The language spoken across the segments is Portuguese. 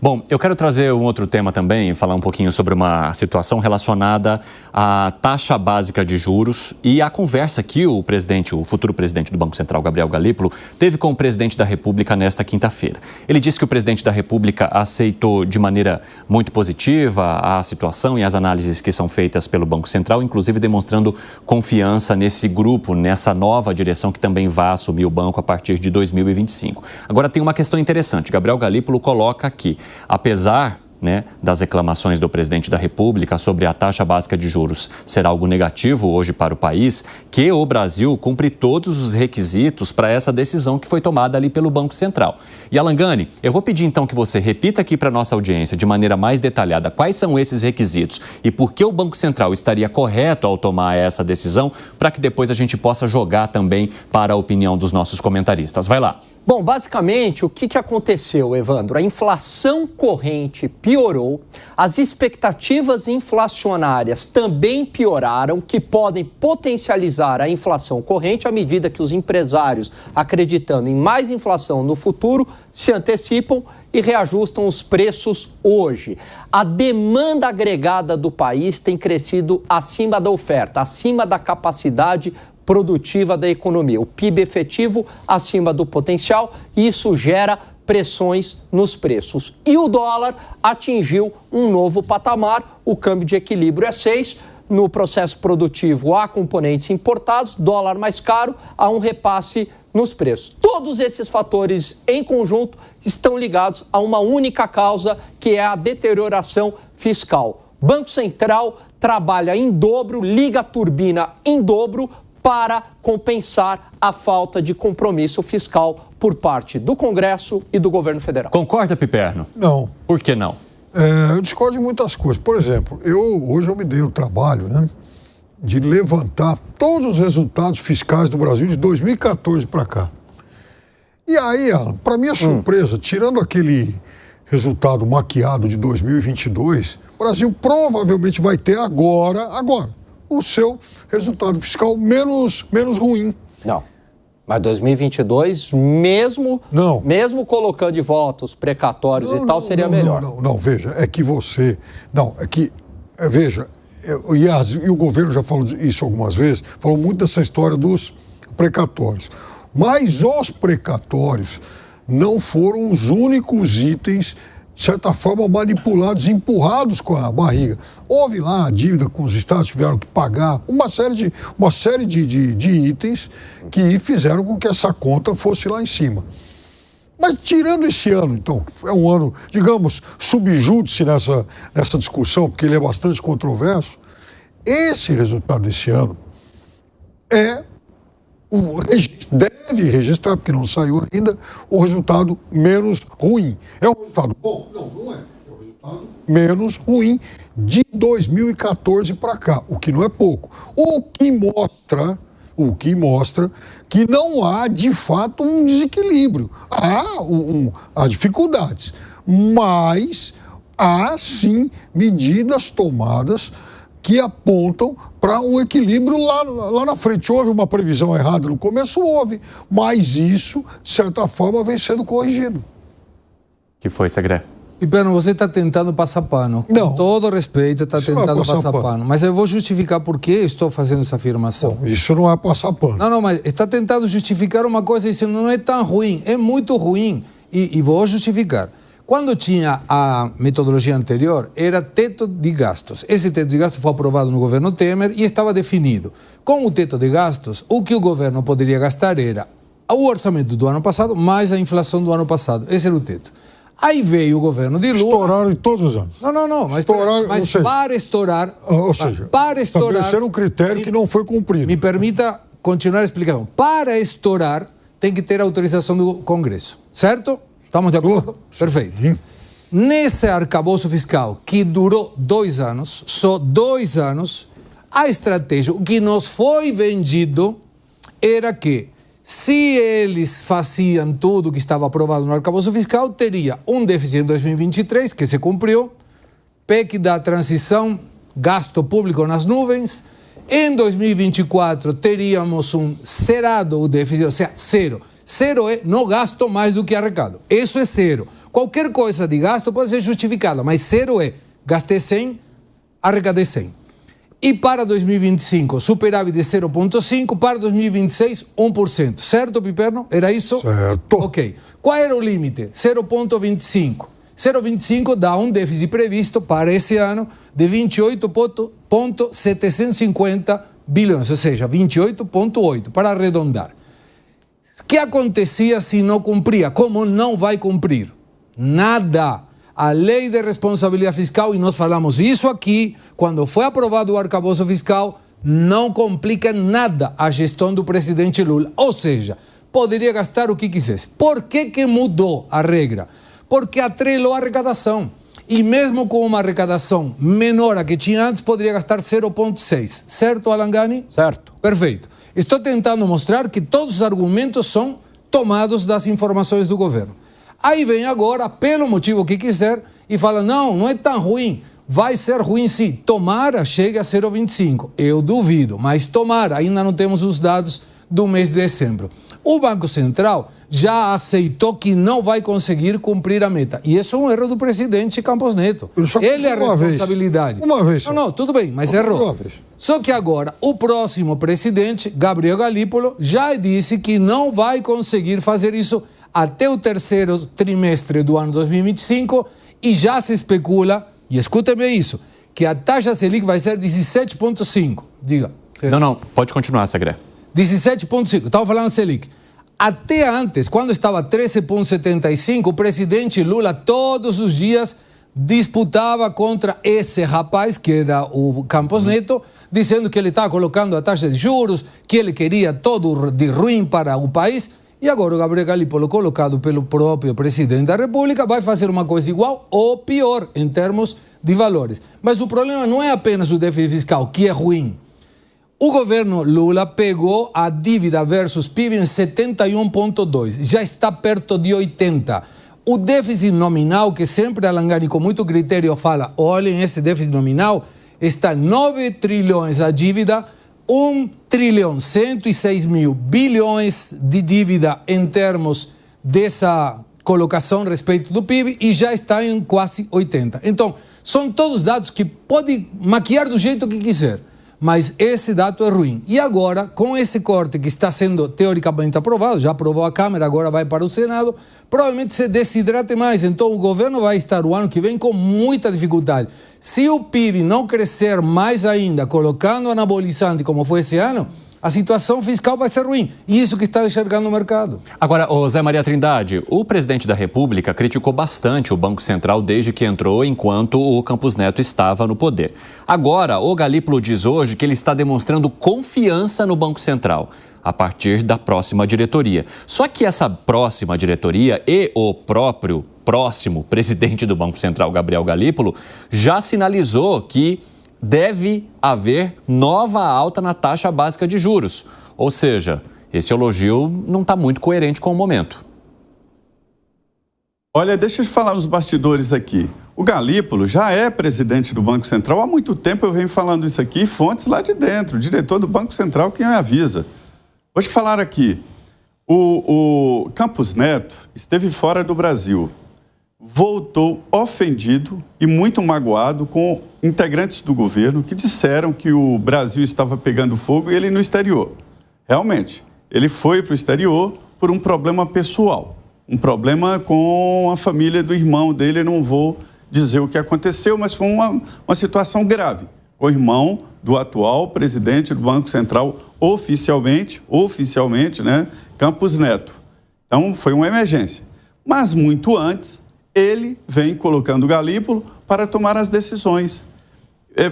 Bom, eu quero trazer um outro tema também, falar um pouquinho sobre uma situação relacionada à taxa básica de juros e a conversa que o futuro presidente do Banco Central, Gabriel Galípolo, teve com o presidente da República nesta quinta-feira. Ele disse que o presidente da República aceitou de maneira muito positiva a situação e as análises que são feitas pelo Banco Central, inclusive demonstrando confiança nesse grupo, nessa nova direção que também vai assumir o banco a partir de 2025. Agora, tem uma questão interessante. Gabriel Galípolo coloca aqui, apesar das reclamações do presidente da República sobre a taxa básica de juros ser algo negativo hoje para o país, que o Brasil cumpre todos os requisitos para essa decisão que foi tomada ali pelo Banco Central. E Alangani, eu vou pedir então que você repita aqui para a nossa audiência de maneira mais detalhada quais são esses requisitos e por que o Banco Central estaria correto ao tomar essa decisão, para que depois a gente possa jogar também para a opinião dos nossos comentaristas. Vai lá. Bom, basicamente, o que aconteceu, Evandro? A inflação corrente piorou, as expectativas inflacionárias também pioraram, que podem potencializar a inflação corrente à medida que os empresários, acreditando em mais inflação no futuro, se antecipam e reajustam os preços hoje. A demanda agregada do país tem crescido acima da oferta, acima da capacidade produtiva da economia. O PIB efetivo acima do potencial, e isso gera pressões nos preços. E o dólar atingiu um novo patamar, o câmbio de equilíbrio é 6. No processo produtivo há componentes importados, dólar mais caro, há um repasse nos preços. Todos esses fatores em conjunto estão ligados a uma única causa, que é a deterioração fiscal. Banco Central trabalha em dobro, liga a turbina em dobro, para compensar a falta de compromisso fiscal por parte do Congresso e do governo federal. Concorda, Piperno? Não. Por que não? Eu discordo de muitas coisas. Por exemplo, hoje eu me dei o trabalho, de levantar todos os resultados fiscais do Brasil de 2014 para cá. E aí, para minha surpresa, tirando aquele resultado maquiado de 2022, o Brasil provavelmente vai ter agora, o seu resultado fiscal menos ruim. Não. Mas 2022, mesmo colocando de volta os precatórios e tal, seria melhor. Não, veja, veja, e o governo já falou isso algumas vezes, falou muito dessa história dos precatórios. Mas os precatórios não foram os únicos itens, de certa forma, manipulados, empurrados com a barriga. Houve lá a dívida com os estados que tiveram que pagar, uma série de itens que fizeram com que essa conta fosse lá em cima. Mas tirando esse ano, então, é um ano, digamos, subjúdice nessa discussão, porque ele é bastante controverso, esse resultado desse ano deve registrar, porque não saiu ainda, o resultado menos ruim. É um resultado bom? Não é. É um resultado menos ruim de 2014 para cá, o que não é pouco. O que mostra que não há, de fato, um desequilíbrio. Há dificuldades, mas há, sim, medidas tomadas que apontam para um equilíbrio lá na frente. Houve uma previsão errada no começo? Houve, mas isso, de certa forma, vem sendo corrigido. Que foi, Segré? Piperno, você está tentando passar pano. Não. Com todo respeito, está tentando passar pano. Mas eu vou justificar por que estou fazendo essa afirmação. Bom, isso não é passar pano. Não, mas está tentando justificar uma coisa dizendo não é tão ruim, é muito ruim. E vou justificar. Quando tinha a metodologia anterior, era teto de gastos. Esse teto de gastos foi aprovado no governo Temer e estava definido. Com o teto de gastos, o que o governo poderia gastar era o orçamento do ano passado mais a inflação do ano passado. Esse era o teto. Aí veio o governo de Lula... Estouraram em todos os anos. Não. Mas para estourar... Ou seja, estabeleceram um critério que não foi cumprido. Me permita continuar a explicação. Para estourar, tem que ter autorização do Congresso. Certo? Estamos de acordo? Perfeito. Sim. Nesse arcabouço fiscal, que durou 2 anos, só 2 anos, a estratégia, o que nos foi vendido era que, se eles faziam tudo que estava aprovado no arcabouço fiscal, teria um déficit em 2023, que se cumpriu, PEC da transição, gasto público nas nuvens. Em 2024, teríamos zerado o déficit, ou seja, zero. Zero é não gasto mais do que arrecado. Isso é zero. Qualquer coisa de gasto pode ser justificada, mas zero é gastei 100, arrecadei 100. E para 2025, superávit de 0,5%, para 2026, 1%. Certo, Piperno? Era isso? Certo. Ok. Qual era o limite? 0,25%. 0,25 dá um déficit previsto para esse ano de 28,750 bilhões, ou seja, 28,8, para arredondar. O que acontecia se não cumpria? Como não vai cumprir? Nada. A lei de responsabilidade fiscal, e nós falamos isso aqui, quando foi aprovado o arcabouço fiscal, não complica nada a gestão do presidente Lula. Ou seja, poderia gastar o que quisesse. Por que mudou a regra? Porque atrelou a arrecadação. E mesmo com uma arrecadação menor a que tinha antes, poderia gastar 0,6. Certo, Alangani? Certo. Perfeito. Estou tentando mostrar que todos os argumentos são tomados das informações do governo. Aí vem agora, pelo motivo que quiser, e fala, não é tão ruim. Vai ser ruim sim. Tomara chegue a 0,25. Eu duvido, mas tomara. Ainda não temos os dados do mês de dezembro. O Banco Central já aceitou que não vai conseguir cumprir a meta. E isso é um erro do presidente Campos Neto. Ele é a responsabilidade. Uma vez. Não, tudo bem, mas errou. Só que agora, o próximo presidente, Gabriel Galípolo, já disse que não vai conseguir fazer isso até o terceiro trimestre do ano 2025 e já se especula, e escutem bem isso, que a taxa Selic vai ser 17,5. Diga. Não, pode continuar, Segré. 17,5. Estava falando Selic. Até antes, quando estava 13,75, o presidente Lula todos os dias disputava contra esse rapaz, que era o Campos Neto, dizendo que ele estava colocando a taxa de juros, que ele queria todo de ruim para o país. E agora o Gabriel Galípolo, colocado pelo próprio presidente da República, vai fazer uma coisa igual ou pior em termos de valores. Mas o problema não é apenas o déficit fiscal, que é ruim. O governo Lula pegou a dívida versus PIB em 71,2, já está perto de 80. O déficit nominal, que sempre Alangani com muito critério fala, olhem esse déficit nominal, está 9 trilhões a dívida, 1,106 bilhões de dívida em termos dessa colocação a respeito do PIB e já está em quase 80. Então, são todos dados que pode maquiar do jeito que quiser, mas esse dado é ruim. E agora, com esse corte que está sendo teoricamente aprovado, já aprovou a Câmara, agora vai para o Senado, provavelmente se desidrate mais. Então o governo vai estar o ano que vem com muita dificuldade. Se o PIB não crescer mais ainda, colocando anabolizante como foi esse ano, a situação fiscal vai ser ruim. E isso que está enxergando o mercado. Agora, Zé Maria Trindade, o presidente da República criticou bastante o Banco Central desde que entrou, enquanto o Campos Neto estava no poder. Agora, o Galípolo diz hoje que ele está demonstrando confiança no Banco Central a partir da próxima diretoria. Só que essa próxima diretoria e o próprio próximo presidente do Banco Central, Gabriel Galípolo, já sinalizou que deve haver nova alta na taxa básica de juros. Ou seja, esse elogio não está muito coerente com o momento. Olha, deixa eu te falar nos bastidores aqui. O Galípolo já é presidente do Banco Central há muito tempo, eu venho falando isso aqui, fontes lá de dentro, o diretor do Banco Central quem me avisa. Vou te falar aqui, o Campos Neto esteve fora do Brasil, voltou ofendido e muito magoado com integrantes do governo que disseram que o Brasil estava pegando fogo e ele no exterior. Realmente, ele foi para o exterior por um problema pessoal, um problema com a família do irmão dele, eu não vou dizer o que aconteceu, mas foi uma situação grave. O irmão do atual presidente do Banco Central, oficialmente, né, Campos Neto. Então, foi uma emergência. Mas, muito antes, ele vem colocando o Galípolo para tomar as decisões.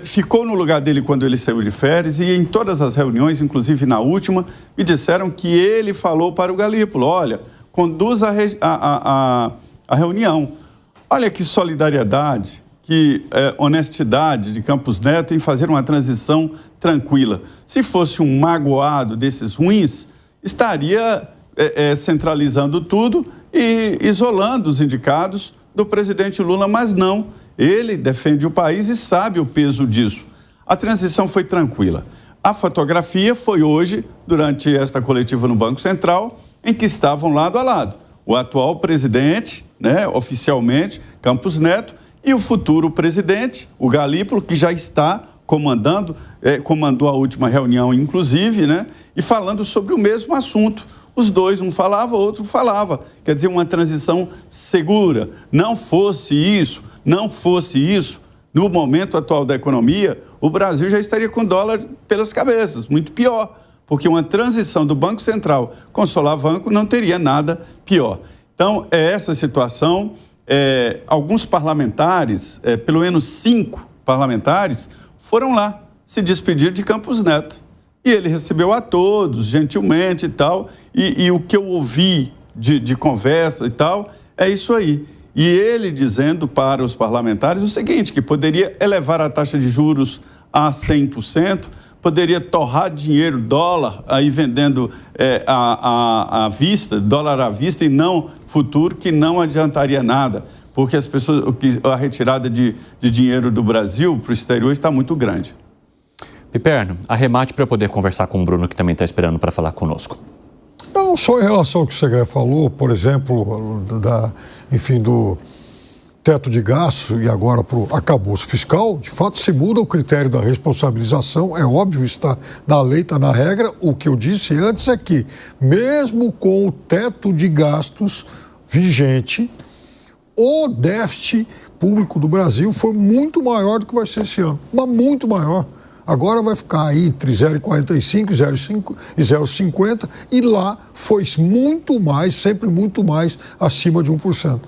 Ficou no lugar dele quando ele saiu de férias e em todas as reuniões, inclusive na última, me disseram que ele falou para o Galípolo, olha, conduz a reunião. Olha que solidariedade, que honestidade de Campos Neto em fazer uma transição tranquila. Se fosse um magoado desses ruins, estaria centralizando tudo e isolando os indicados do presidente Lula, mas não. Ele defende o país e sabe o peso disso. A transição foi tranquila. A fotografia foi hoje, durante esta coletiva no Banco Central, em que estavam lado a lado o atual presidente né, oficialmente, Campos Neto, e o futuro presidente, o Galípolo, que já está comandando, comandou a última reunião, inclusive, né, e falando sobre o mesmo assunto. Os dois, um falava, o outro falava. Quer dizer, uma transição segura. Não fosse isso, no momento atual da economia, o Brasil já estaria com dólar pelas cabeças, muito pior, porque uma transição do Banco Central com o Solavanco não teria nada pior. Então, é essa situação. Alguns parlamentares, pelo menos 5 parlamentares, foram lá se despedir de Campos Neto. E ele recebeu a todos, gentilmente e tal, e o que eu ouvi de conversa e tal, é isso aí. E ele dizendo para os parlamentares o seguinte, que poderia elevar a taxa de juros a 100%, poderia torrar dinheiro, dólar, aí vendendo à vista, dólar à vista e não futuro, que não adiantaria nada, porque as pessoas, a retirada de dinheiro do Brasil para o exterior está muito grande. Piperno, arremate para poder conversar com o Bruno, que também está esperando para falar conosco. Não, só em relação ao que o Segré falou, por exemplo, do teto de gastos e agora para o arcabouço fiscal, de fato se muda o critério da responsabilização, é óbvio, está na lei, está na regra. O que eu disse antes é que, mesmo com o teto de gastos vigente, o déficit público do Brasil foi muito maior do que vai ser esse ano, mas muito maior. Agora vai ficar aí entre 0,45, 0,5 e 0,50 e lá foi muito mais, sempre muito mais acima de 1%.